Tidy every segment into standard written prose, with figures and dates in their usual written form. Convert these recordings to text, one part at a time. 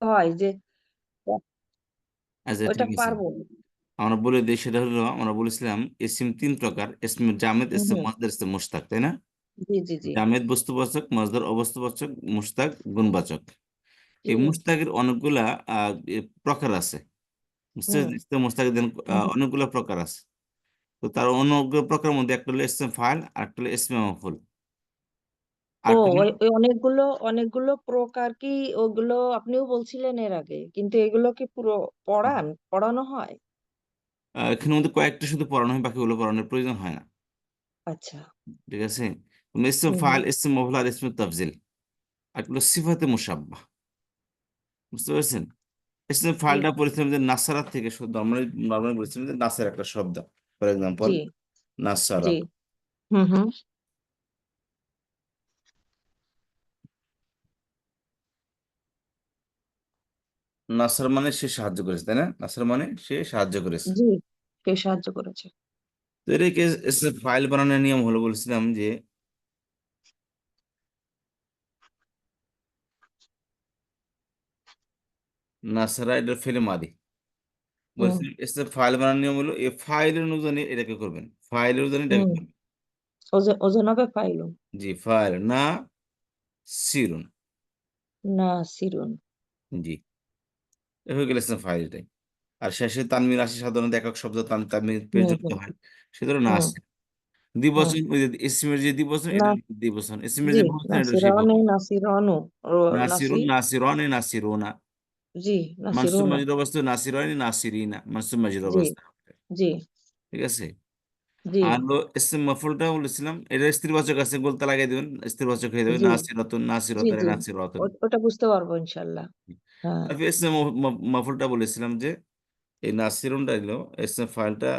হয় যে আচ্ছা ওইটা ঠিক আছে, পারবো। আমরা বলে দিই। সেটা হলো, আমরা বলেছিলাম ইসম তিন প্রকার: ইসম জামেদ, হুম ইসম হুম। মসদার, ইসম মুশতাক, তাই না? জি জি জি। জামেদ বস্তুবাচক, মসদার অবস্থাবাচক, মুশতাক গুণবাচক। জি। এই মুশতাকের অনেকগুলা প্রকার আছে। হুম মুশতাকের অনেকগুলা প্রকার আছে। তো তার অনেকগুলো প্রকারের মধ্যে একটা হলো ইসম ফাইল, আর একটা হলো ইসমে মাফুল, আর ও, একটা হলো ওই ওই অনেকগুলো অনেকগুলো প্রকার কি? ওগুলো আপনিও বলছিলেন এর আগে, কিন্তু এগুলো কি পুরো পড়ানো হয়? এখানের মধ্যে কয়েকটা শুধু পড়ানো হয়, বাকিগুলো পড়ানোর প্রয়োজন হয় না। আচ্ছা। ঠিক আছে। ইসম হুম ফাইল, হুম। ইসম মাফুল আর ইসম তাফজিল, আর একটা হলো সিফাতে মুসাব্বাহ। বুঝতে পারছেন? ইসম জি ফাইলটা পড়েছিলাম যে নাসারা থেকে, শুধু নর্মালি নর্মালি বলেছিলাম যে নাসার একটা শব্দ। ফর এক্সাম্পল, জি নাসারা। জি। হুম হুম। নাসার মানে সে সাহায্য করেছে, তাই না? নাসার মানে সে সাহায্য করেছে। জি, কে সাহায্য করেছে? তো এটাকে ফাইল বানানোর নিয়ম হলো, বলেছিলাম যে নাসারা এটা ফেলে মাদি। হুম বলছিলাম ফাইল বানানোর নিয়ম হলো, এই ফাইলের অনুযায়ী এটাকে করবেন, ফাইলের অনুযায়ী এটাকে হুম। করবেন। ওজন হবে ফাইলুন। জি, ফাইল না সিরুন। না সিরুন। জি, এ হয়ে গেল ফাইল এটাই। আর শেষে তানমির আসে, সাধারণত একক শব্দ তানমির পেশ হুম যুক্ত হুম হয়, সেজন্য না হুম আসে। হুম। দ্বিবচন, ওই যে ইসমের যে দ্বিবচন, না। এটা দ্বিবচন, ইসমের জি। যে বহুবচন, এটা সেই নাসিরানে বহুবচন। নাসিরানু। নাসি। নাসিরুন, নাসিরনে, নাসিরুনা। জি। মানসুব নাসিরুনা। মাজিদ অবস্থা নাসিরানি, নাসিরিনা, মানসুব মাজিদ জি অবস্থা। জি ঠিক আছে। জি আর হলো ইসম মফুলটা বলেছিলাম, এটা স্ত্রীবাচক আছে, গোলতা লাগাই দেবেন, স্ত্রীবাচক হয়ে যাবে জি নাসিরাতুন, জি নাসিরাতানি, জি। নাসিরাতুন। ওটা বুঝতে পারবো ইনশাল্লাহ। হ্যাঁ। তারপর ইসম মফুলটা বলেছিলাম যে এই নাসিরুনটা হলো ইসম ফাইলটা,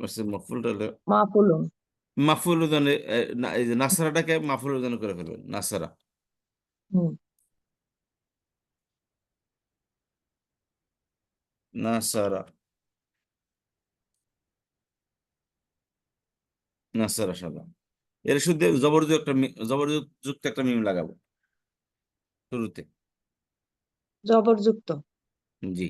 ইসম মফুলটা হলো মাফুলুন। মাফুল উদানে, এই যে নাসারাটাকে মাফুল উদানে করে ফেলবেন, নাসারা। হুম। নাসারা, নাসারা সাদা। এর শুদ্ধ জবরদস্ত একটা জবরদস্ত একটা মিম লাগাবো শুরুতে। জবরযুক্ত। জি।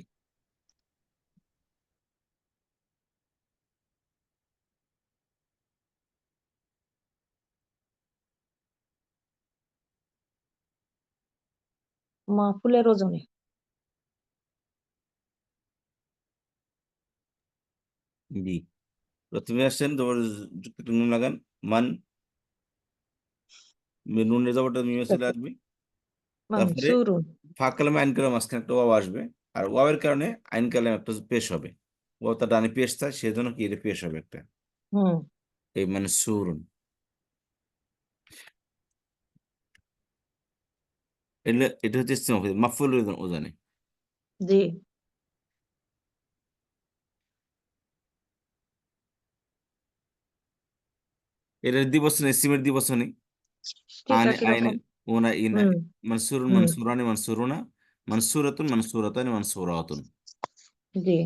মাফুলের ওজনে। জি, প্রথমে আসছেন জবর যুক্ত একটা নুন লাগান। মান, নুনের জবরটা মিমে চলে আসবে। তারপরে মানসুরুন। ফা কালামে আইন কালাম মাঝখানে একটা ওয়াও আসবে। আর ওয়াওয়ের কারণে আইন কালামে একটা পেশ হবে। ওয়াওটা ডানে পেশ থাকে, সেজন্য কি এটা পেশ হবে একটা। হুম। এই মানে সুরুন। এটা হচ্ছে মাফুল ওজানে। জি। এটা দ্বিবচনে, সিমের দ্বিবচনে। সেটা আনে, আইনে, কিরকম? ওনা, ইনা। হুম মানসুরুন, হুম। মানসুরানি, মানসুরুনা। মানসুরাতুন, মানসুরাতানি, মানসুরাতুন। জি।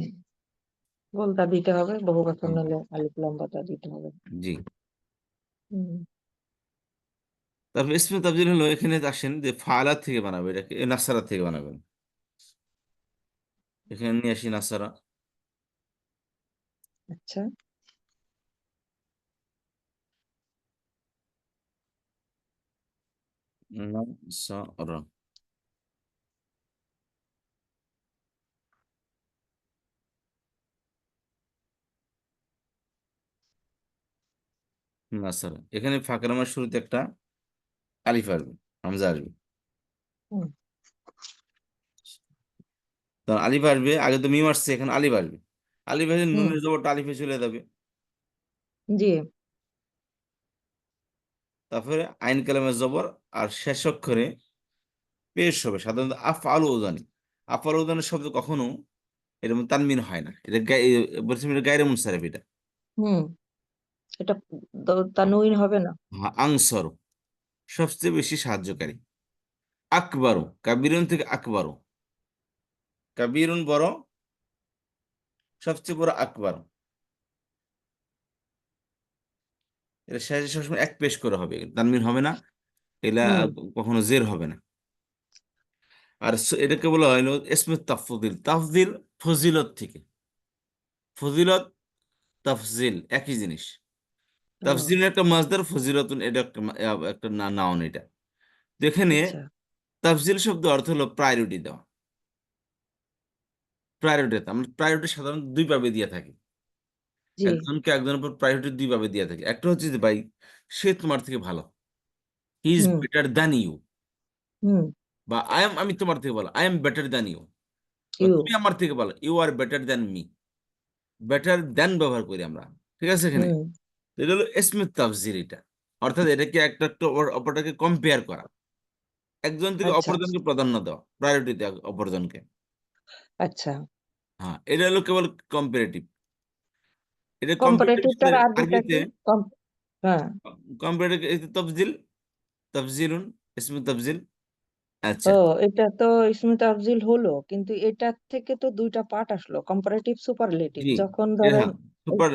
গোলটা দিতে হবে, বহু বচন হুম, নিলে আলিফ লম্বাটা দিতে হবে। জি। হুম। তারপর ইসমে তাবদীল হলো, এখানে আসেন যে ফাআলাত থেকে বানাবে, এটাকে নাসারা থেকে বানাবেন। এখানে নিয়ে আসি নাসারা। আচ্ছা। নাসারা, নাসারা। এখানে ফাঁকা নামার শুরুতে একটা আলিফ আসবে, হামজা আসবে। হুম তখন আলিফ আসবে, আগে তো মিম আসছে, এখানে আলিফ আসবে। আলিফ আসে, হুম। নুনের জবরটা আলিফে চলে যাবে। জি। তারপরে আইন কালামের জবর, আর শেষ অক্ষরে পেশ হবে। সাধারণত আফ আলু ওজানি, আফ আলু ওজানের শব্দ কখনো এরকম তানমিন হয় না। এটা বলছি, এটা গায়রে মুনসারিফ এটা। হুম। এটা তানউইন হবে না। হ্যাঁ, আনসর, সবচেয়ে বেশি সাহায্যকারী। আকবারু, কাবিরুন থেকে আকবারু, কাবিরুন বড়, সবচেয়ে বড় আকবার। এটা শেষে সবসময় এক পেশ করে হবে, তানমিন হবে না। এলা হুম কখনো জের হবে না। আর এটাকে বলা হলো ইসমে তাফজিল। তাফজিল ফজিলত থেকে, ফজিলত তাফজিল একই জিনিস। ও তাফজিল একটা মাজদার, ফজিলতুন এটা একটা একটা নাউন এটা। তো এখানে আচ্ছা। তাফজিল শব্দ অর্থ হলো প্রায়োরিটি দেওয়া। প্রায়োরিটি, আমরা প্রায়োরিটি সাধারণত দুই ভাবে দিয়ে থাকি। জি। একজনকে একজনের উপর প্রায়োরিটি দুই ভাবে দিয়ে থাকি। একটা হচ্ছে যে ভাই সে তোমার থেকে ভালো, he is hmm. Better than you. Hmm. বা আমি তোমার থেকে ভালো, I am better than you. বা ইউ। তুমি আমার থেকে ভালো, you are better than me. Better than ব্যবহার করি আমরা, ঠিক আছে এখানে। হুম। তো এটা হলো ইসমে তাফজিল এটা। অর্থাৎ এটাকে একটা একটা অপরটাকে কম্পেয়ার করা, একজন থেকে আচ্ছা। অপরজনকে প্রাধান্য দেওয়া, প্রায়োরিটি দেওয়া অপরজনকে। আচ্ছা। হ্যাঁ, এটা হলো কেবল কম্পারেটিভ। এটা কম্পারেটিভ কম্পারেটিভটার আরবিটা আরবিতে কি? হ্যাঁ। কম্পারেটিভ তফজিল, তফজিলুন, ইসমে তফজিল। ও, আচ্ছা, এটা তো ইসমে তাফজিল হলো, কিন্তু এটার থেকে তো দুইটা পার্ট আসলো, কম্পারেটিভ সুপারলেটিভ। জি। যখন ধরেন হ্যাঁ, সুপার,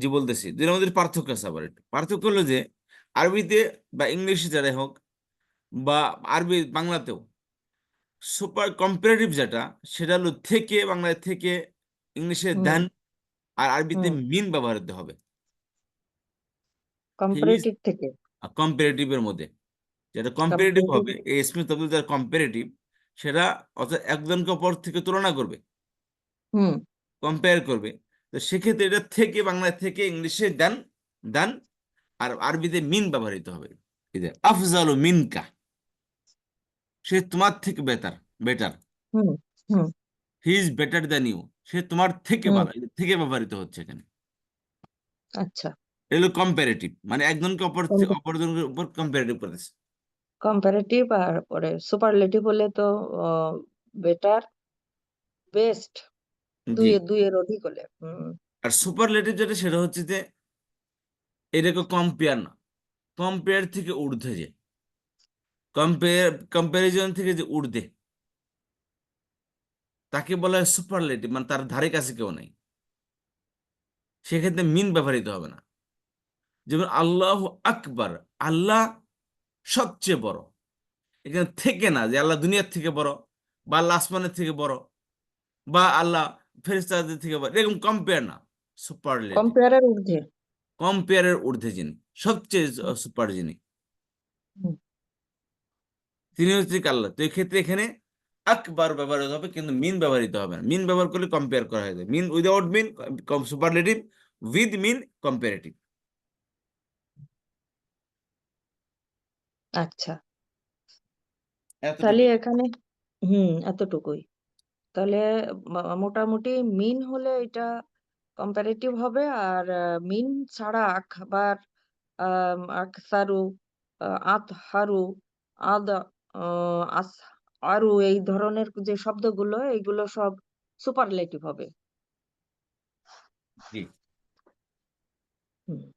জি বলতেছি দুইটার মধ্যে পার্থক্য আছে। আবার একটু পার্থক্য হলো যে আরবিতে বা ইংলিশে যারাই হোক, বা আরবি বাংলাতেও সুপার কম্পারেটিভ যেটা, সেটা হলো থেকে, বাংলায় থেকে, ইংলিশে হুম। দেন, আর আরবিতে হুম। মিন ব্যবহার করতে হবে। হি ইজ কম্পারেটিভ থেকে। কম্পারেটিভের মধ্যে, যেটা কম্পারেটিভ কম্পারেটিভ। হবে এই ইসমে তফজিল যারা কম্পারেটিভ, সেটা অর্থাৎ একজনকে অপর থেকে তুলনা করবে, হুম। কম্পেয়ার করবে। তো সেক্ষেত্রে এটা থেকে, বাংলায় থেকে, ইংলিশে দেন, দেন, আর আরবিতে মিন ব্যবহৃত হবে। এই যে আফজালু মিনকা, সে তোমার থেকে better, better. Hmm. Hmm. He is better than you, সে তোমার থেকে হুম। ভালো। এই যে থেকে ব্যবহৃত হচ্ছে এখানে। আচ্ছা। এগুলো কম্পারেটিভ, মানে একজনকে অপরজনের উপর কম্পারেটিভ করেছে। কম্পারেটিভ আর পরে সুপারলেটিভ হলে তো বেটার, বেস্ট, জি। দুইয়ের অধিক হলে। হুম। আর সুপারলেটিভ যেটা, সেটা হচ্ছে যে এটাকে কম্পেয়ার না, কম্পেয়ার থেকে ঊর্ধ্বে, যে কম্পেয়ার, কম্প্যারিজন থেকে যে ঊর্ধ্বে, তাকে বলা হয় সুপারলেটিভ, মানে তার ধারে কাছে কেউ নেই। সেক্ষেত্রে মিন ব্যবহৃত হবে না। যেমন আল্লাহ আকবার, আল্লাহ সবচেয়ে বড়। এখানে থেকে না যে আল্লাহ দুনিয়ার থেকে বড়, বা আল্লাহ আসমানের থেকে বড়, বা আল্লাহ ফেরেশতাদের থেকে বড়, এরকম কম্পেয়ার না। সুপারলেটিভ, কম্পেয়ারের ঊর্ধ্বে। কম্পেয়ারের ঊর্ধ্বে যিনি, সবচেয়ে সুপার যিনি, হুম। তিনি হচ্ছে কি আল্লাহ। তো এক্ষেত্রে এখানে আকবার ব্যবহৃত হবে, কিন্তু মিন ব্যবহৃত হবে না। মিন ব্যবহার করলে কম্পেয়ার করা হয়ে যায়। Mean without mean superlative, with mean comparative. আচ্ছা। তাহলে এতটুকু। এখানে এতটুকুই। তাহলে মোটামুটি মিন হলে এটা কম্পারেটিভ হবে, আর মিন ছাড়া আখবার, আকসারু, আতহারু, আদ, আস, আরু, এই ধরনের যে শব্দগুলো, এগুলো সব সুপারলেটিভ হবে। জি। হুম।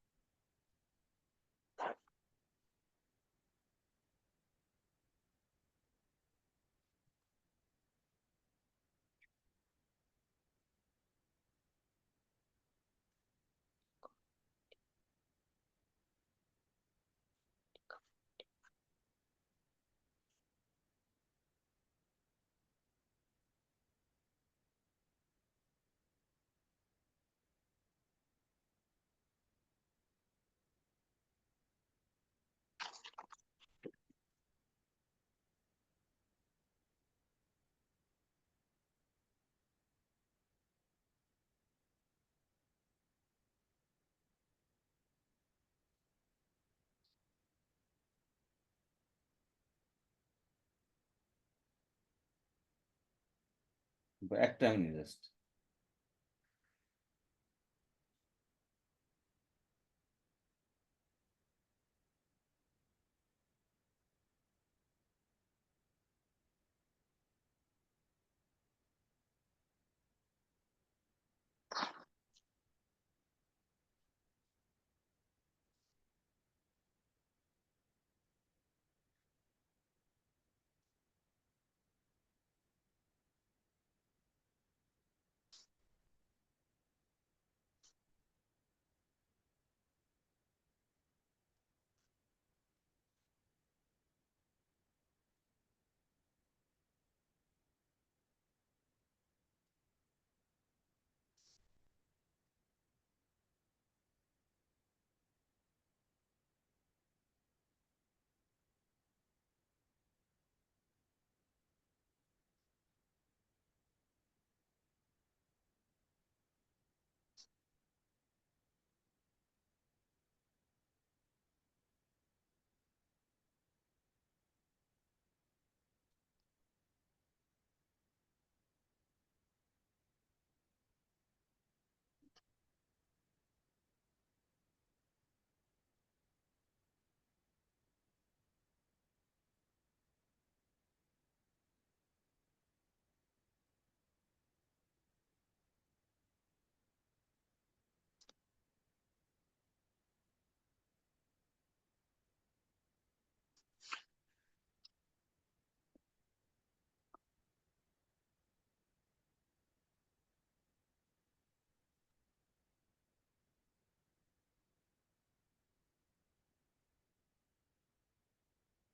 একটা মিনিট জাস্ট।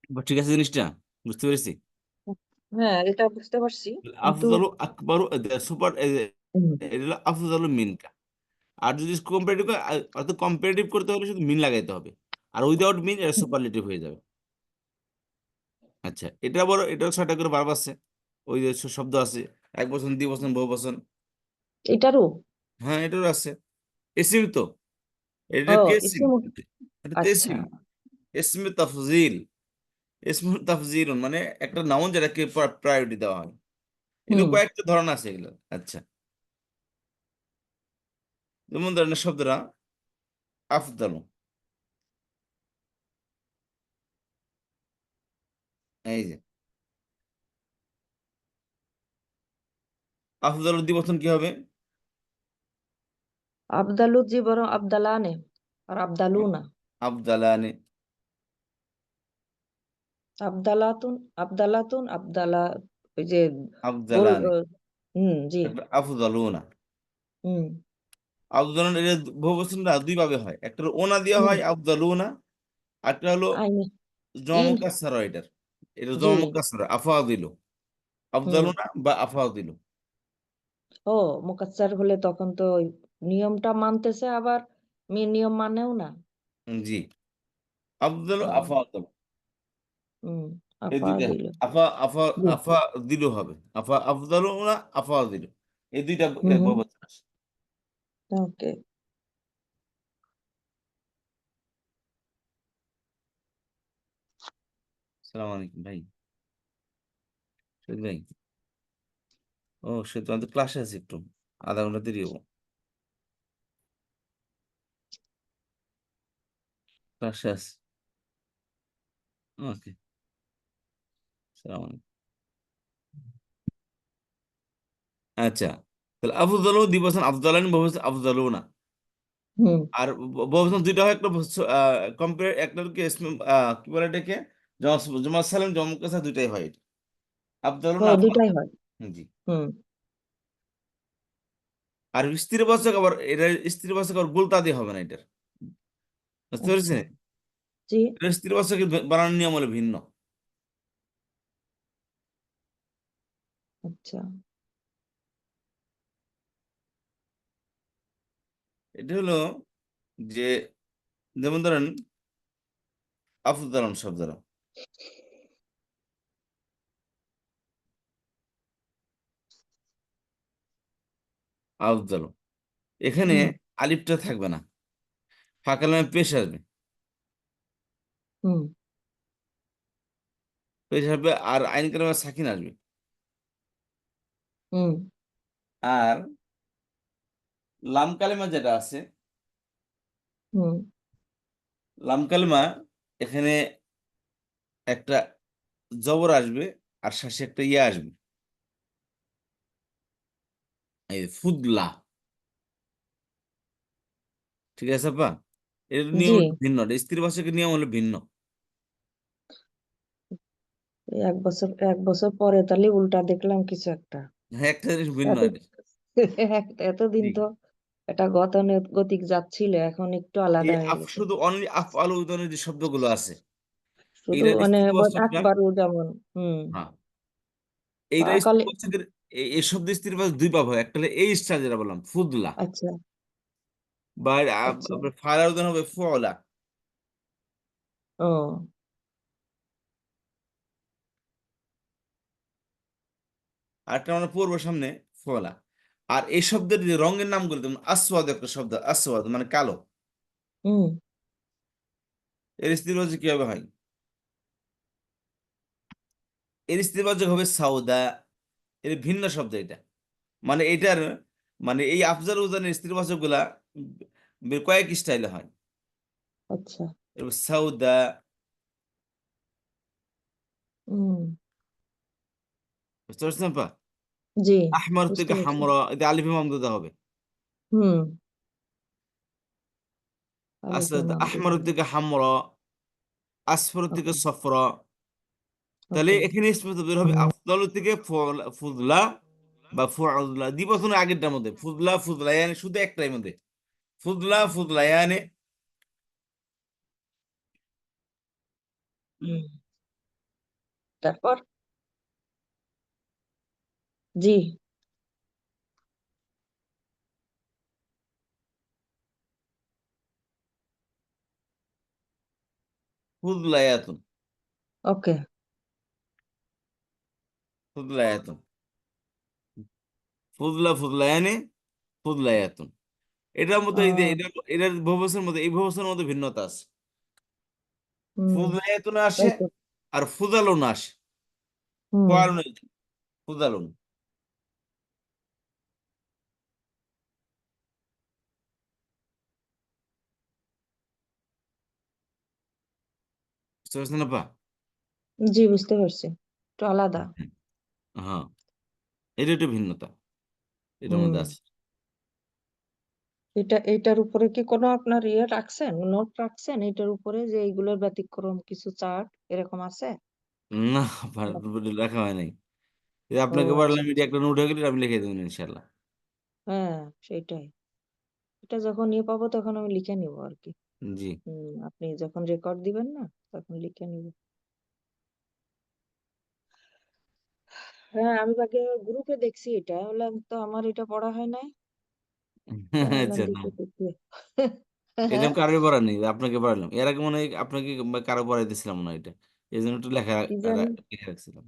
ঠিক আছে জিনিসটা? বুঝতে পেরেছি। হ্যাঁ, এটা বুঝতে পারছি, কিন্তু আফজালু আকবারু সুপার, হুম, এটা হলো আফজালু মিনকা। আর যদি কম্পারেটিভ, অর্থাৎ কম্পারেটিভ করতে হলে শুধু মিন লাগাইতে হবে, আর উইদাউট মিন এটা সুপারলেটিভ হয়ে যাবে। আচ্ছা, এটা বড়, এটাও 6টা করে ভার্ব আছে, ওই যে শব্দ আছে, এক বচন, দ্বিবচন, বহু বচন। এটারও। হ্যাঁ, এটারও আছে। এসিম তো, এটা ও, কেসিম, ইসিম। এটা আচ্ছা। তেসিম। ইসমে তাফজিল, ইসমু তাফজিল মানে একটা নাউন যেটাকে প্রায়োরিটি দেওয়া হয়। এগুলো হুম। কয়েকটা ধরন আছে এগুলো। আচ্ছা, যেমন ধরনের শব্দরা আফদালু, এই যে আফদালুর দ্বিবচন কি হবে? আবদালুজি বরং আবদালানে, আর আবদালুনা। আফদালানে, আবদালাতুন, আবদালাতুন, আবদালা, ওই যে গোল, আফদালানে, জি। একটা আফদালুনা। হুম। আফদালুন এর বহুবচনটা দুই ভাবে হয়, একটা হলো ওনা দিয়ে হুম। হয় আফদালুনা, একটা হলো আইনি। ইন। জমকাসারা। এটার, এটা জি। জমকাসারা, আফাদিলু, হুম। আফদালুনা বা আফাদিলু। ও, মুকাচ্চার হলে তখন তো ওই নিয়মটা মানতেছে, আবার নিয়ম মানেও না। জি, আফদালু, হুম। আফাদিলু, হুম। এই আফা দুইটা। দিল। আফা আফা জি। আফা দিলু হবে, আফা আফদালুনা, আফাদিলু, এই দুইটা হুম হুম। বহুবচন আছে। ওকে। সালাম আলাইকুম ভাই, শহীদ ভাই। ও সে তো আমাদের ক্লাসে আছে, একটু আধা ঘন্টা দেরি হবো, ক্লাসে আছে। ওকে, সালাম আলাইকুম। আচ্ছা, তাহলে আফজালু দিবসন আফজালান, বহুবচন আফজালুনা। হুম। আর বহুবচন দুইটা হয়, একটা কম্পেয়ার, একটা কি কি বলে এটাকে, জমা সালাম, জমা দুইটাই হয় এটা, ও, আফজালুনা, দুটাই আফজালুনা। হয়। জি। হুম। আর স্ত্রীবাচক আবার, এটা স্ত্রীবাচক আবার গুলতা দিয়ে হবে না এটার, বুঝতে আচ্ছা। পেরেছেন? জি। এটা স্ত্রীবাচকের বানানোর নিয়ম হলো ভিন্ন। আচ্ছা। এটা হলো যে, যেমন ধরেন আফজালন শব্দরা, আফজাল, এখানে হুম। আলিফটা থাকবে না, ফাঁকা লামে পেশ আসবে, হুম। পেশ আসবে, আর আইন কালামে সাকিন আসবে। হুম। আর লাম কালিমা যেটা আছে, হুম। লাম কালিমা, এখানে একটা জবর আসবে, আর শেষে একটা ইয়ে আসবে, এই ফুদলা। ঠিক আছে আপা? এর নিয়ম জি। একটু ভিন্ন, এটা স্ত্রী ভাষাকে নিয়ম হলো ভিন্ন। এই 1 বছর, 1 বছর পরে তাহলে উল্টা দেখলাম কিছু একটা। হ্যাঁ, একটা জিনিস ভিন্ন এত এটা। এতদিন জি। তো এটা গতানুগতিক যাচ্ছিল, এখন একটু আলাদা এই হয়ে গেছে। শুধু অনলি আফ আল উদানের যে শব্দগুলো আছে, শুধু এইটার মানে স্ত্রী বাচকটা, আকবারু যেমন। হুম। হ্যাঁ, এইটা স্ত্রী কালে। বাচকের, এই শব্দ স্ত্রী বাচক দুই ভাগ হয়, একটা হলো এই স্টার যেটা বললাম ফুদলা, আচ্ছা। বা আচ্ছা। আপনার ফায়ার উদান হবে ফুলা। ও। আর একটা আমরা পড়বো সামনে, ফলা। আর এই শব্দের যে রঙের নামগুলো, যেমন আসওয়াদ, একটা শব্দ আসওয়াদ মানে কালো, হুম। এর স্ত্রীবাচক কিভাবে হয়? এর স্ত্রীবাচক হবে সাউদা। এর ভিন্ন শব্দ এটা, মানে এটার, মানে এই আফজাল উজানের স্ত্রীবাচক গুলা কয়েক স্টাইলে হয়। আচ্ছা। এবার সাউদা, হুম। বুঝতে পারছেন পা? জি। আহমর বুঝতে থেকে পারছি। হামরা, এটা আলিফে মামদুদা হবে। হুম। আলিফে আসাদ, মামদুদ। আহমর থেকে হামরা, আসফর থেকে ওকে। সফরা। তাহলে ওকে। এখানে স্পষ্ট বের হবে আফদল থেকে ফুদলা বা ফুদলা, দ্বিবচনের আগেরটার মধ্যে ফুদলা, ফুদলায়ানে, শুধু একটাই মধ্যে ফুদলা, ফুদলায়ানে। হুম। তারপর জি। ফুদলায়াতুন। ওকে। ফুদলায়াতুন। ফুদলা ফুদলায়ানে ফুদলায়াতুন। এটার মধ্যে এই যে আহ, এটার বহুবচনের মধ্যে এই বহুবচনের মধ্যে ভিন্নতা আছে। হুম। ফুদলায়াতুন আসে তাই তো। আর ফুদালুন আসে। হুম। ফুয়ালুন, ফুদালুন। বুঝতে পারছেন আপা? জি, বুঝতে পারছি। একটু আলাদা। হ্যাঁ, এটা একটু ভিন্নতা এটার হুম। মধ্যে আছে। এটার উপরে কি কোনো আপনার ইয়ে রাখছেন, নোট রাখছেন এটার উপরে যে এইগুলোর ব্যতিক্রম কিছু চার্ট এরকম আছে? না, লেখা হয় নাই। এই যে ও আপনাকে আচ্ছা বললাম, এটা আচ্ছা। একটা নোট হয়ে গেলে আমি লিখে দেবেন ইনশাল্লাহ। হ্যাঁ, সেটাই। এটা যখন ইয়ে পাবো তখন আমি লিখে নিব আর কি। জি। আপনি যখন রেকর্ড দিবেন না তখন লিখে নিব। হ্যাঁ, আমি আগে গ্রুপে দেখছি এটা, বললাম তো আমার এটা পড়া হয় নাই। তা বললাম আচ্ছা, না, দেখি দেখি। এটা হ্যাঁ। আমি কারোর পড়া নেই, আপনাকে পড়ালাম এর আগে, মনে হয় আপনাকে বা কারো পড়াই দিছিলাম না এটা, এই জন্য একটু কি জানি। লিখে রাখছিলাম।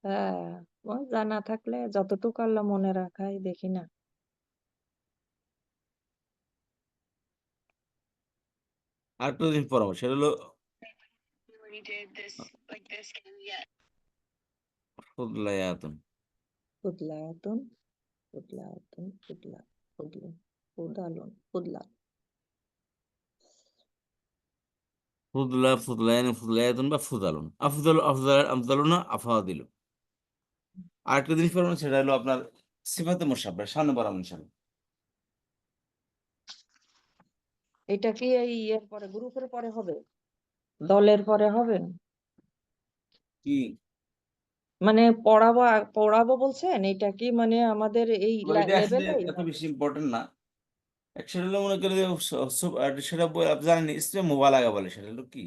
হ্যাঁ, ওই জানা থাকলে যতটুকু আল্লাহ মনে রাখাই দেখি না। আর একটা জিনিস পড়াবো, সেটা হলো ফুদলায়াতুন। ফুদলায়াতুন, ফুদলায়াতুন, ফুদলুন, ফুদালুন, ফুদলা। ফুদলা ফুদলায়ান ফুদলায়াতুন বা ফুদালুন, আফদালুনা আফাদিলু। আর একটা জিনিস পড়াবো, সেটা হলো আপনার সিফাতে মুশাব্বাহ, সামনে পড়াবো ইনশাল্লাহ। এটা কি এই ইয়ের পরে গ্রুপের পরে হবে, দলের পরে হবে? কি? মানে পড়াবো বলছেন, এটা কি মানে আমাদের এই তো এটা আসলে লেভেলে? এত বেশি ইম্পর্টেন্ট না। সেটা হলো মনে করি যে সেটা আপনি জানেন, ইসমে মুবালাগা বলে। সেটা হলো কি,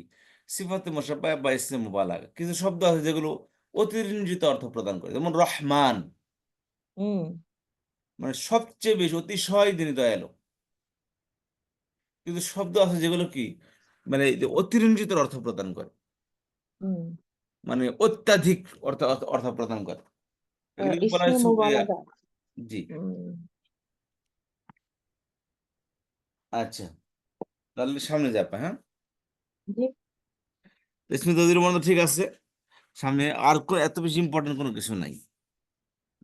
সিফাতে মুশাব্বাহ বা ইসমে মুবালাগা। কিছু শব্দ আছে যেগুলো অতিরঞ্জিত অর্থ প্রদান করে, যেমন রহমান, হুম। মানে সবচেয়ে বেশি, অতিশয় তিনি দয়ালু। কিন্তু শব্দ আছে যেগুলো কি, মানে এই যে অতিরঞ্জিত অর্থ প্রদান করে, হুম। মানে অত্যাধিক অর্থ অর্থ অর্থ প্রদান করে, এগুলোকে বলা হয় ইসমে মুবালাগা। জি। হুম। আচ্ছা, তাহলে সামনে যাবে, হ্যাঁ। জি। ইসমে তৌজির মনে ঠিক আছে। সামনে আর এত বেশি ইম্পর্টেন্ট কোনো কিছু নাই।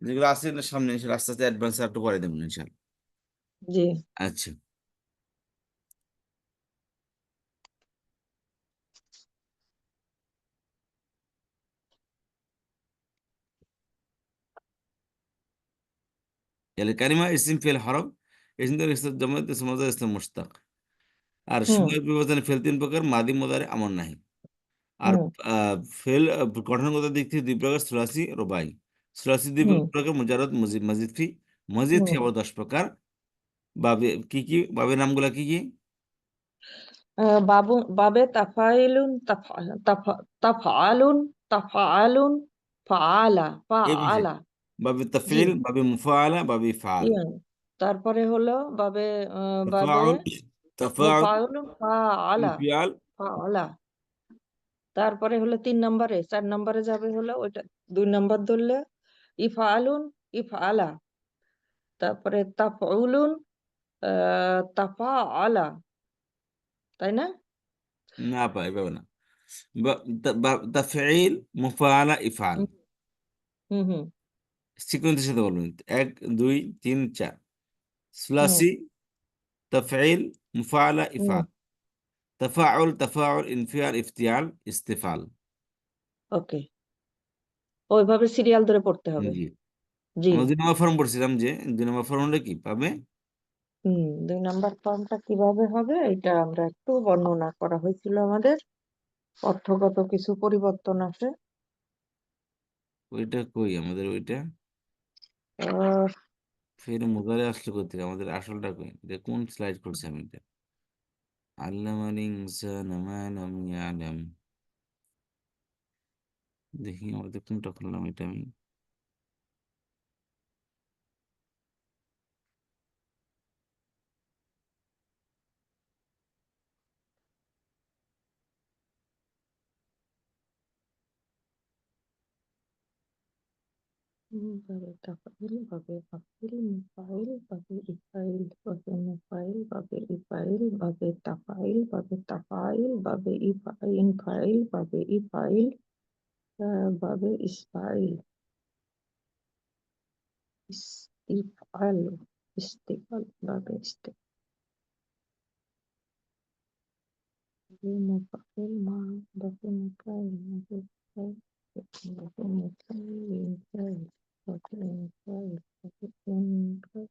যেগুলো আছে এগুলো সামনে এসে আস্তে আস্তে অ্যাডভান্স একটু করে দেবেন ইনশাল্লাহ। জি। আচ্ছা, তাহলে কারিমা ইসিম ফেল হরফ, ইসিম থেকে ইসলাম জামাত ইসলাম মজার ইসলাম মুশতাক। আর হুম। সময় পরিবর্তনে ফেল তিন প্রকার, মাদি মুদারে আমর নাহি। আর হুম। ফেল গঠনগত দিক থেকে দুই প্রকার, সুলাসি রুবাই। সুলাসি দুই হুম। প্রকার, মুজাররদ, মজিদ, মজিদ ফি। মজিদ ফি হুম। আবার 10 প্রকার। বাবে কি কি, বাবের নামগুলা কি কি? বাবে তাফাইলুন, তাফআলুন, তাফআলুন, ফাআলা, এই বিষয়, ফাআলা। বাবে জি। তাফিল, বাবে মুফাআলা, বাবে ফাআল। ইয়ান। তারপরে হলো বাবে তাফাউল, তাফাউল, মুফাউলুন, ফাআলা, ইনফিয়াল। ফাআলা। তারপরে হলো 3 নম্বরে, 4 নম্বরে যাবে হলো ওইটা, 2 নম্বর ধরলে ইফআলুন, ইফআলা। তারপরে তাফউলুন, তাফাআলা। তাই না? না পাই, এভাবে না। তাফঈল, মুফাআলা, ইফআল। হুম। হুম। হুম। সিকোয়েন্সের সাথে বলবেন, 1 2 3 4। হুম। সুলাসি, তাফঈল, মুফাআলা, হুম। ইফআল। তাফাউল, তাফাউল, ইনফিয়াল, ইফতিয়াল, ইস্তিফাল। ওকে। ওইভাবে সিরিয়াল ধরে পড়তে হবে। জি। জি। আমরা 2 নম্বর ফর্ম পড়ছিলাম, যে 2 নম্বর ফর্মটা কি পাবে? 2 নম্বর ফর্মটা কিভাবে হবে এটা আমরা একটু বর্ণনা করা হয়েছিল আমাদের, অর্থগত কিছু পরিবর্তন আছে। ওইটা কই আমাদের ওইটা? আহ, ফের মুদারে আসলে করতে আমাদের আসলটা কই, এটা কোন স্লাইড করছি আমি এটা? আল্লামাল ইনসানা মা লাম ইয়ালাম। দেখি আমাদের কোনটা করলাম, এটা আমি বাবে তাফাইল বাবে আফিল মুফাইল বাবে ইফাইল বাবে মুফাইল বাবে ইফাইল বাবে তাফাইল বাবে ইনফাইল বাবে ইফাইল বাবে ইসফাইল ইস্তিফাল ইস্তিফাল বাবে মুফাইল মা বাবে মুফাইল বাবে ইফাইল বাবে মুফাইল ইনফাইল বাবে ইনফাইল বাবে ইনফাইল।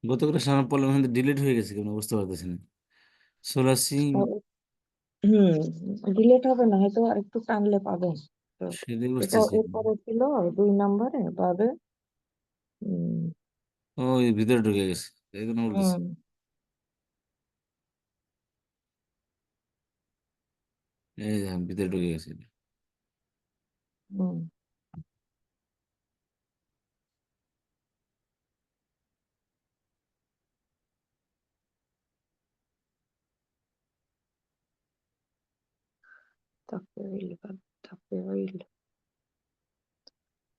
গতকাল সারা পড়লাম, কিন্তু ডিলিট হয়ে গেছে কেন বুঝতে পারতেছি না। 84 হুম, ডিলেট হবে না, হয়তো আর একটু টানলে পাবেন। তো সেটাই এটা বুঝতেছি। এরপরে ছিল 2 নম্বরে পাবে। উম, ওই ভিতরে ঢুকে গেছে, এই জন্য বলতেছি। হুম, এই যে ভিতরে ঢুকে গেছে। হুম, তাফেইল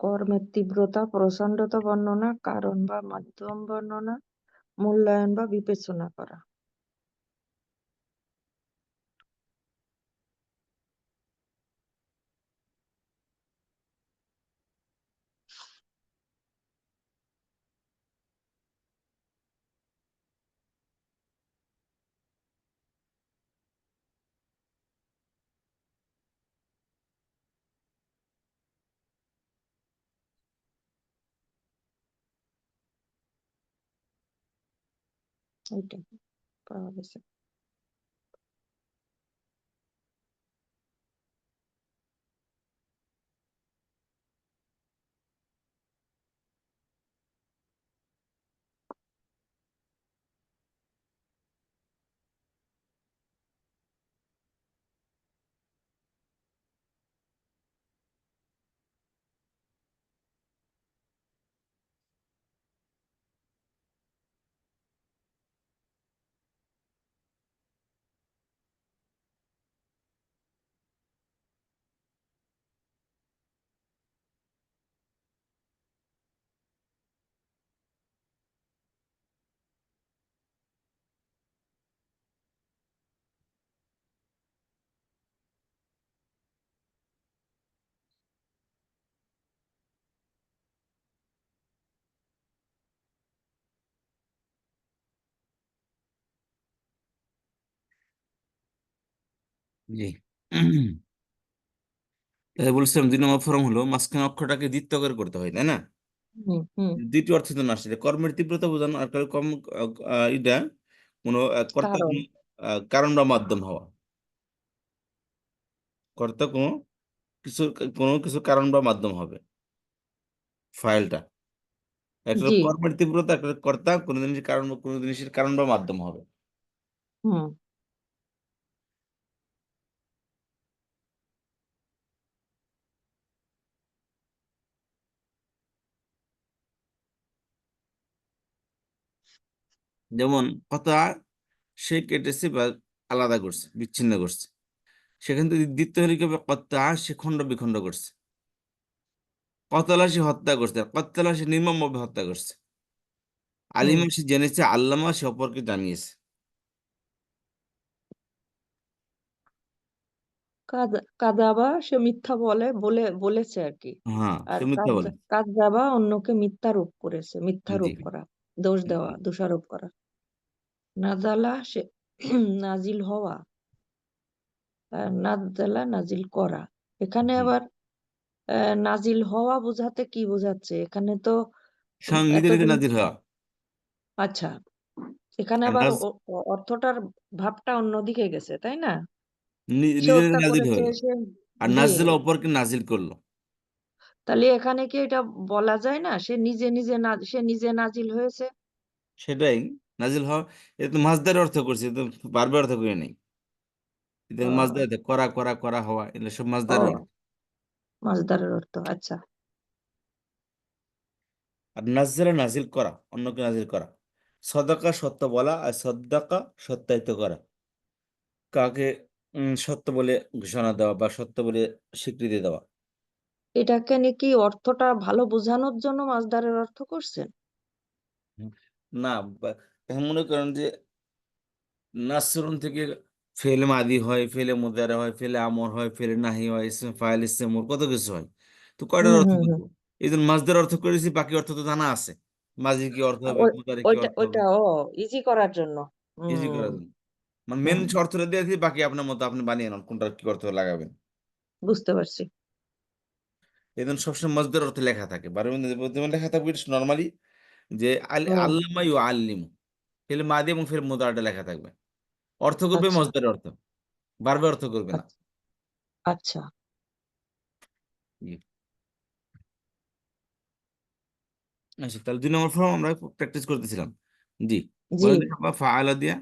কর্মের তীব্রতা, প্রচণ্ডতা বর্ণনা, কারণ বা মাধ্যম বর্ণনা, মূল্যায়ন বা বিবেচনা করা। ওইটা পাওয়া গেছে। জি। তাই বলছিলাম 2 নম্বর ফর্ম হলো মাঝখানে অক্ষরটাকে দ্বিতীয় করে করতে হয়, তাই না? হুম, হুম, দ্বিতীয় অর্থ তো না আসলে কর্মের তীব্রতা বোঝানো, আর কম এটা কোনো কর্তা কারণ। কোনো কারণ বা মাধ্যম হওয়া। কর্তা কিছু কোনো কিছু কারণ বা মাধ্যম হবে ফাইলটা। একটা হলো জি। কর্মের তীব্রতা, একটা হলো কর্তা কোনো জিনিসের কারণ বা কোনো জিনিসের কারণ বা মাধ্যম হবে। হুম, যেমন কথা, সে কেটেছে বা আলাদা করছে, বিচ্ছিন্ন করছে। সেখান থেকে দ্বিতীয় হলে কি হবে, কত্তা সে খণ্ড বিখণ্ড করছে। কতলা সে হত্যা করছে, আর কত্তলা সে নির্মমভাবে হত্যা করছে। হুম, আলিমা সে জেনেছে, আল্লামা সে অপরকে জানিয়েছে। কাদাবা সে মিথ্যা বলেছে আর কি। হ্যাঁ, আর সে মিথ্যা বলে। কাযযাবা অন্যকে মিথ্যারোপ জি, করা, দোষ দেওয়া, জি। দোষারোপ করা। নাজালা নাজিল হওয়া, আর নাজ্জালা নাজিল করা। এখানে জি, আবার নাজিল হওয়া বোঝাতে কি বোঝাচ্ছে? এখানে তো স্বয়ং নিজে নিজে এতগুলো, নাজিল হওয়া। আচ্ছা, এখানে আর আবার অর্থটার ভাবটা অন্যদিকে গেছে, তাই না? সে নিজে নিজে ওটা নাজিল করেছে, হলো। সে আর জি। নাজিল অপরকে নাজিল করলো। তাহলে এখানে কি এটা বলা যায় না সে নিজে নিজে সে নিজে নাজিল হয়েছে? সেটাই, নাজিল হওয়া। এটা তো মাসদারের অর্থ করছে, এটা তো বারবার অর্থ করে নেই। এটা ও, মাসদার, করা করা করা হওয়া, এগুলো সব মাসদারের অর্থ। ও, মাসদারের অর্থ, আচ্ছা। আর নাজ্জালা নাজিল করা, অন্যকে নাজিল করা। সদাকা সত্য বলা, আর সদ্দাকা সত্যায়িত করা। কাকে সত্য বলে ঘোষণা দেওয়া বা সত্য বলে স্বীকৃতি দেওয়া। এটাকে নাকি অর্থটা ভালো বোঝানোর জন্য মাসদারের অর্থ করছেন? হুম। না, এখন মনে করেন যে নাসরুন থেকে ফেলে মাদি হয়, ফেলে মুদারে হয়, ফেলে আমর হয়, ফেলে নাহি হয়, ইসমে ফাইল, ইসমে মোর, কত কিছু হয়। তো কয়টার হুম, অর্থ হুম, হুম। করবো? এই জন্য মাসদার অর্থ করেছি, বাকি অর্থ তো জানা আছে। মাঝি কি অর্থ হবে, মুদারে কি ওইটা অর্থ হবে, ওইটা ও ইজি করার জন্য। ইজি হুম, করার জন্য। মানে মেন হুম, অর্থটা দিয়েছি, বাকি আপনার মতো আপনি বানিয়ে নেন কোনটা কি অর্থ লাগাবেন। বুঝতে পারছি। এই জন্য সবসময় মসদার অর্থ লেখা থাকে, বারো যেমন লেখা থাকবে নর্মালি, যে হুম, আল্লামা ইউ আল্লিম, ফেল মাদি এবং ফেল মুদারাটা লেখা থাকবে। অর্থ করবে আচ্ছা, মসদারের অর্থ, বারবার অর্থ করবে না। আচ্ছা, আচ্ছা। জি। আচ্ছা, তাহলে 2 নম্বর ফর্ম আমরা প্র্যাকটিস করতেছিলাম। জি, জি, বলেন দেখি ফাআলা দিয়া।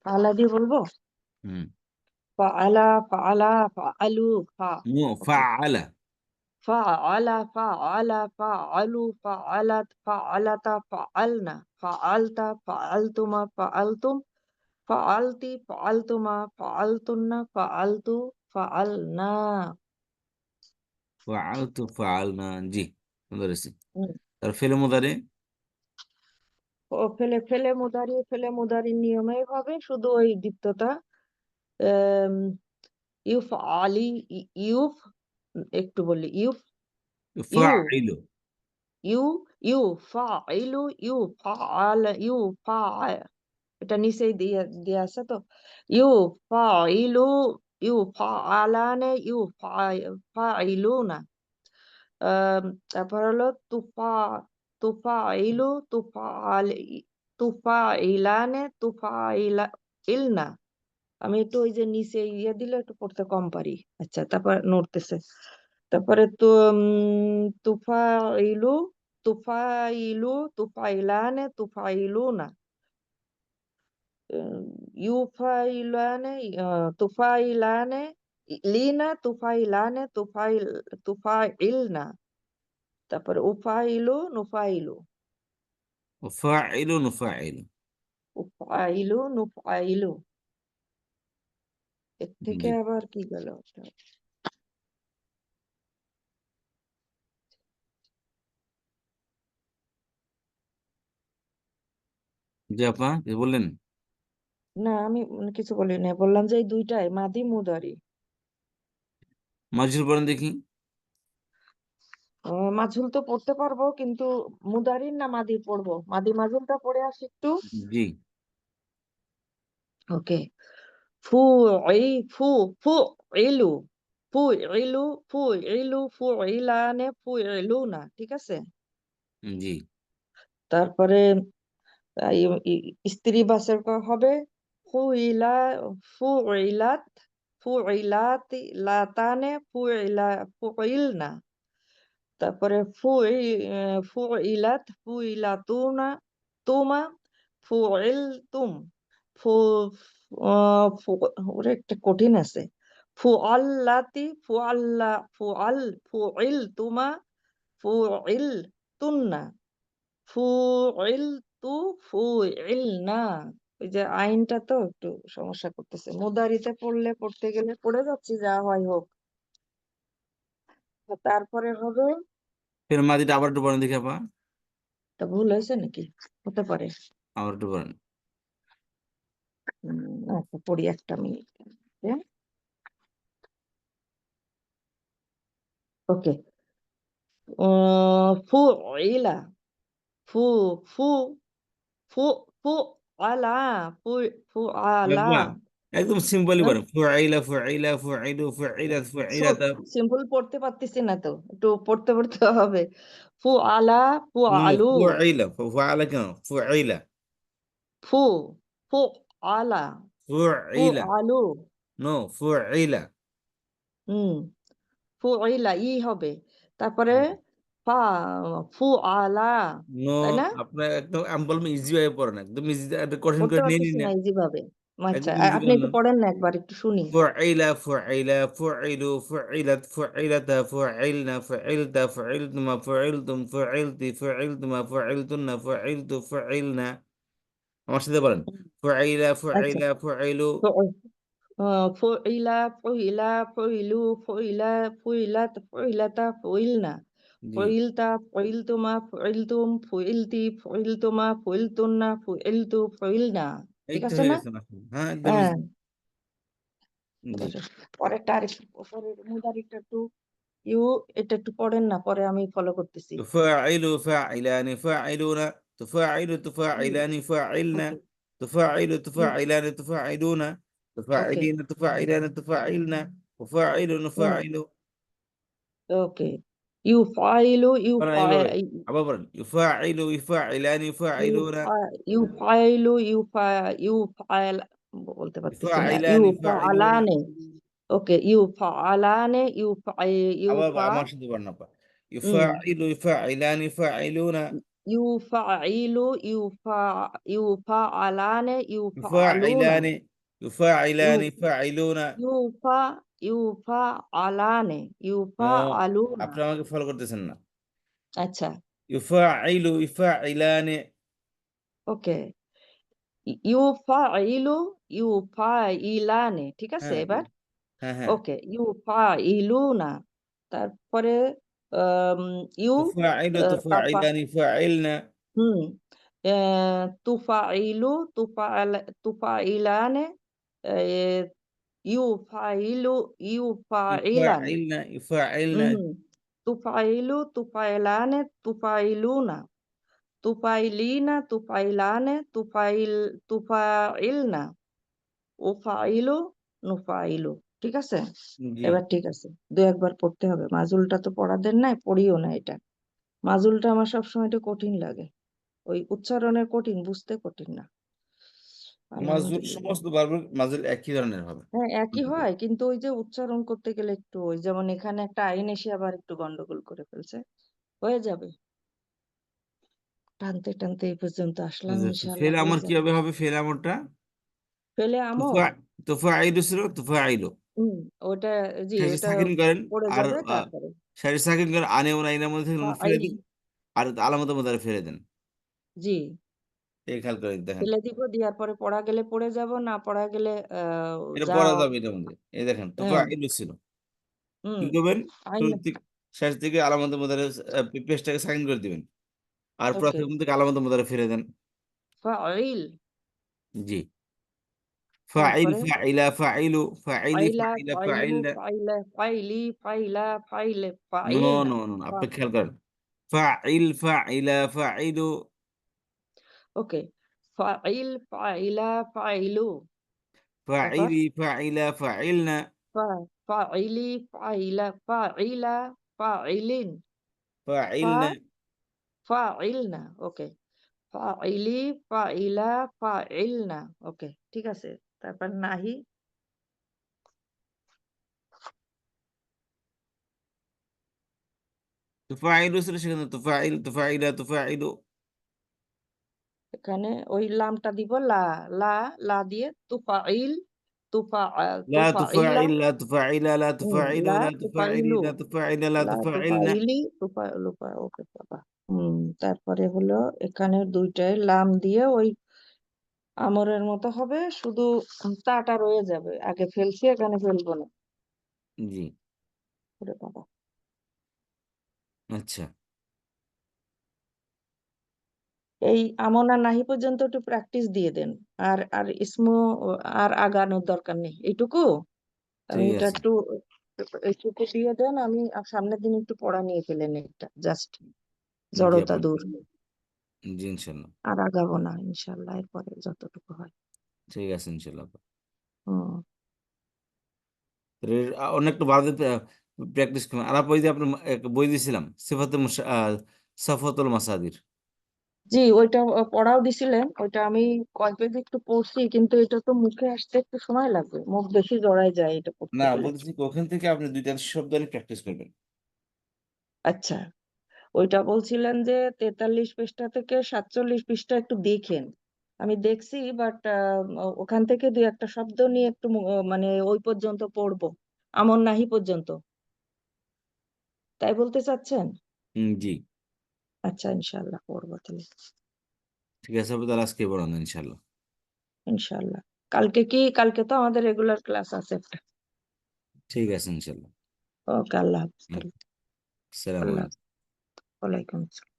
ফাআলা দিয়ে বলবো। হুম। ফাআলা, ফাআলা, ফাআলু, ওকে। ফাআলা। ফাআলা, ফাআলা, ফাআলু, ফাআলাত, ফাআলাতা, ফাআলনা, ফাআলতা, ফাআলতুমা, ফাআলতুম, ফাআলতি, ফাআলতুমা, ফাআলতুন্না, ফাআলতু, ফাআলনা। ফাআলতু ফাআলনা। জি, সুন্দর হয়েছে। হুম। তার ফেলে মুদারে। ও ফেলে ফেলে মুদারি নিয়মে হবে, শুধু ওই দীপ্ততা। আম, ইউফ আলি, ইউফ, একটু বললি ইউফ, ইউ, ফাইলু। ইউ, ইউ ফাইলু, ইউ ফাআল, ইউ ফা, এটা নিচেই দিয়ে দিয়ে আছে তো। ইউ ফাইলু, ইউ ফাআলানে, ইউ ফাইলুনা। আম, তারপর হলো তুফাইলু, তুফাল, তুফাইলানে, ইলনা। আমি একটু ওই যে নিচে ইয়ে দিলে একটু পড়তে কম পারি। আচ্ছা, তারপর নড়তেছে। তারপরে তো তুফাইলু, তুফাইলু, তুফাইলানে, তুফাইলুনা, উম, ইউফাইলানে, তুফাইলানে, লিনা, তুফাইলানে, তুফাইলনা। তারপরে উফাইলু, নুফাইলু, ফাইলু নুফাইলু। উফাইলু, নুফাইলু। এর থেকে জি, আবার কি গেল? জি আপা, কি বললেন? না, আমি কিছু বলি না, বললাম যে এই দুইটাই মাদি মুদারি। মাজহুর বলেন দেখি। মাঝুল তো পড়তে পারবো, কিন্তু মুদারির না মাদি পড়বো? মাদি মাঝুলটা পড়ে আসি একটু। জি, ওকে। ফু, ফু, ফু ইলু, ফু ইলু, ফু ইলু, ফু ইলানে, ফু ইলু না, ঠিক আছে। জি। তারপরে স্ত্রী বাচক হবে ফু ইলা, ফু ইলাত, ফু ইলাত, লাতানে, ফু ইলনা। তারপরে ফু ইলাত, ফু ইলাতুনা, তুমা, ফু ইল তুম, ফু ওরে একটা কঠিন আছে। ফু আল্লাতি, ফু ইল তুমা, ফু ইল তুন্না, ফু ইল তু, ফু ইল না। ওই যে আইনটা তো একটু সমস্যা করতেছে, মুদারিতে পড়তে গেলে পড়ে যাচ্ছি, যা হয় হোক। তারপরে হবে, ফের মাদিটা আবার একটু বলেন দেখি আপা। তা ভুল হয়েছে নাকি? হতে পারে। আবার একটু বলেন। আচ্ছা, পড়ি, একটা মিনিট। ওকে। ফু ইলা, ফু, ফু, ফু, ফু ফুআলা, ফুআলা। দেখবা একদম সিম্পলই হ্যাঁ? বলেন ফুআইলা ফুআইলা ফুআইলু ফুআইলা ফুআইলাতা সিম্পল পড়তে পারতেছি না তো, একটু পড়তে পড়তে হবে। ফুআলা, নো ফুআলু, ফুআইলা ফুআলা কেন ফুআইলা ফু, ফুআলা, ফুআইলা ফুআলু। নো ফুআইলা হুম, ফুইলা হবে। তারপরে ফা, ফুআলা, নো তাই না? আপনার একদম আমি বললাম ইজি ভাবে পড়েন একদম ইজি একটু কঠিন পড়তে করে নিয়ে নিন পারতেছি না না ইজি ভাবে। আচ্ছা, একদম ইজি আপনি করে একটু না পড়েন না একবার, একটু শুনি। فعل فعل فعل فعلت فعلت فعلنا فعلت فعلتما فعلتم فعلت فعلتما فعلتن فعلت فعلنا আমার সাথে বলেন فعل আচ্ছা, فعل فعل ফু ফুইলা, ফুইলা, ফুইলু, ফুইলা, ফুইলাত, ফুইলাতা, ফুইলনা, জি ফুইলতা, ফুইলতুমা, ফুইলতুম, ফুইলতি, ফুইলতুমা, ফুইলতুন্না, ফুইলতু, ফুইলনা। এই ঠিক তো আছে হয়ে না? গেছে না হ্যাঁ একদম হ্যাঁ। easy। জি পরেরটা আরেকটু, পরের মুদারিটা একটু এটা একটু পড়েন না, পরে আমি ফলো করতেছি। تفاعل فاعلان فاعلون تفاعل হুম, تفاعلان ওকে, فاعلنا تفاعل ইউ تفاعلان تفاعلون ওকে, تفاعلين تفاعلان تفاعلنا وفاعل হুম, نفاعل ওকে। ইউফাইলু, বলেন এইভাবে আবার বলেন يفاعل يفاعلان يفاعلون ইউফাইলু, ইউফাইল বলতে পারতেছি না। يفاعلان يفاعلون ইউফাআলানে, ওকে, ইউফাআলানে, আবার ইউফা, আমার সাথে বলেন আপা হুম, يفاعل يفاعلان يفاعلون ইউফাইলু, ইউফাআলানে, ইউফাআলুনা, يفاعلان يفاعلان يفاعلون ইউফা, ইউফাআলানে, নো ইউফাআলুনা। আপনি আমাকে ফলো করতেছেন না আচ্ছা, يفاعل يفاعلان ওকে। ইউফাইলু, ইউফাইলানে। ঠিক আছে হ্যাঁ এবার? হ্যাঁ হ্যাঁ ওকে। ইউফাইলুনা। তারপরে আম ইউ تفاعل তাফা, تفاعلان فاعلنا হুম। অ্যা তুফাইলু, তুফাইলানে, এ ইউফাইলু, ইউফাইলান। يفاعلنا يفاعلنا হুম। তুফাইলু, তুফাইলানে, তুফাইলুনা, তুফাইলিনা, তুফাইলানে, তুফাইলনা, উফাইলু, নুফাইলু। ঠিক আছে? জি এবার ঠিক আছে। ২-১ বার পড়তে হবে। মাজুলটা তো পড়া দেন নাই, পড়িও না এটা। মাজুলটা আমার সবসময় একটু কঠিন লাগে। ওই উচ্চারণের কঠিন, বুঝতে কঠিন না। মাজুর আলহামদুলিল্লাহ। সমস্ত বারবার মাজুর একই ধরনের হবে হ্যাঁ, একই হয়, কিন্তু ওই যে উচ্চারণ করতে গেলে একটু, ওই যেমন এখানে একটা আইন এসে আবার একটু গন্ডগোল করে ফেলছে। হয়ে যাবে। টানতে টানতে এই পর্যন্ত আসলাম, ফেল ইনশাআল্লাহ হয়ে আমার যাবে। কিভাবে হবে ফেল আমরটা পেলে আমর, তুফা তুফাইলু ছিল তুফাইলু হুম, ওটা, জি, শেষে ওটা সাকিন করেন পড়ে আর যাবে তারপরে। শেষে সাকিন করেন আনে ও নাইনের মধ্যে থেকে ফেলে ফাইল, দিন আর আলামতের মধ্যে ফেলে দেন জি, এই খেয়াল করে দেখেন ফেলে দিব, দেওয়ার পরে পড়া গেলে পড়ে যাব, না পড়া গেলে এটা যা, পড়া যাবে এটার মধ্যে এই দেখেন হ্যাঁ, তুফাইলু ছিল হুম, কি করবেন আইন, শুরু থেকে শেষ থেকে আলামতের মধ্যে পেজটাকে সাইন করে দিবেন আর ওকে, প্রথম থেকে আলামতের মধ্যে ফিরে দেন ফাইল, জি ফাইল তারপরে ফাইলা ফাইলু ফাইলি ফাইলা, ফাইলা ফাইলু, ফাইলনা ফাইলা, ফাইলি, ফাইলা, ফাইলে, নো ফাইলনা, নো নো আপনি খেয়াল করেন ফাইল ফাইলা ফাইলু ওকে, ফাইল, ফাইলা, ফাইলু, তারপর ফাইলি ফাইলা ফাইলনা ফা, ফাইলি, ফাইলা, ফাইলা, ফাইলিন, ফা, ফাইলনা ফাইলনা, ওকে, ফাইলি, ফাইলা, ফাইলনা, ওকে, ঠিক আছে। তারপর নাহি, তুফাইলু ছিল সেখানে তুফাইল তুফাইলা তুফাইলু এখানে ওই লামটা দিব, লা, লা, লা দিয়ে তুফাইল, লা তুফাইলা, তুফাইল লা তুফাইলা লা তুফাইলু লা লা তুফাইলি তুফাইলু, লা তুফাইলা লা লা তুফাইলনা তুফাইলি, তুফাইলুফা, ওকে বাবা। তারপরে হলো এখানে দুইটায় লাম দিয়ে ওই আমরের মতো হবে, শুধু তাটা রয়ে যাবে। আগে ফেলছি, এখানে ফেলবো না। জি ওরে বাবা। আচ্ছা এই আমন আর নাহি পর্যন্ত একটু প্র্যাকটিস দিয়ে দেন। আর আর ইসমু আর আগানোর দরকার নেই, এইটুকু। আমি ঠিক এটা আছে একটু, এইটুকু দিয়ে দেন, আমি সামনের দিন একটু পড়া নিয়ে ফেলেন, এটা জাস্ট জি জড়তা আপা দূর। জি ইনশাল্লাহ। আর আগাবো না ইনশাল্লাহ, এরপরে যতটুকু হয়। ঠিক আছে ইনশাল্লাহ। হুম। অন্য একটু ভালো প্র্যাকটিস করবেন। আর বই দিয়ে আপনার এক বই দিয়েছিলাম সাফাতুল মাসাদির। জি, ওইটা পড়াও দিছিলেন, ওইটা আমি কয় পেজ একটু পড়ছি, কিন্তু এটা তো মুখে আসতে একটু সময় লাগবে, মুখ বেশি জড়ায় যায় এটা পড়তে না গেলে। বলতেছি কি, ওখান থেকে আপনি 2-3 শব্দ প্র্যাকটিস করবেন। আচ্ছা, ওইটা বলছিলেন যে 43 পৃষ্ঠা থেকে 47 পৃষ্ঠা একটু দেখেন। আমি দেখছি, বাট ওখান থেকে দুই একটা শব্দ নিয়ে একটু মানে ওই পর্যন্ত পড়বো, আমন নাহি পর্যন্ত, তাই বলতে চাচ্ছেন? জি। আচ্ছা, ইনশাল্লাহ পড়বো তাহলে। ঠিক আছে, হবে তাহলে আজকে পড়ানো ইনশাল্লাহ। ইনশাল্লাহ। কালকে তো আমাদের রেগুলার ক্লাস আছে একটা। ঠিক আছে ইনশাল্লাহ। ওকে, আল্লাহ হাফিজ হুম, তাহলে। আসসালামু আল্লাহ আলাইকুম। হাফিজ। ওয়ালাইকুম আসসালাম।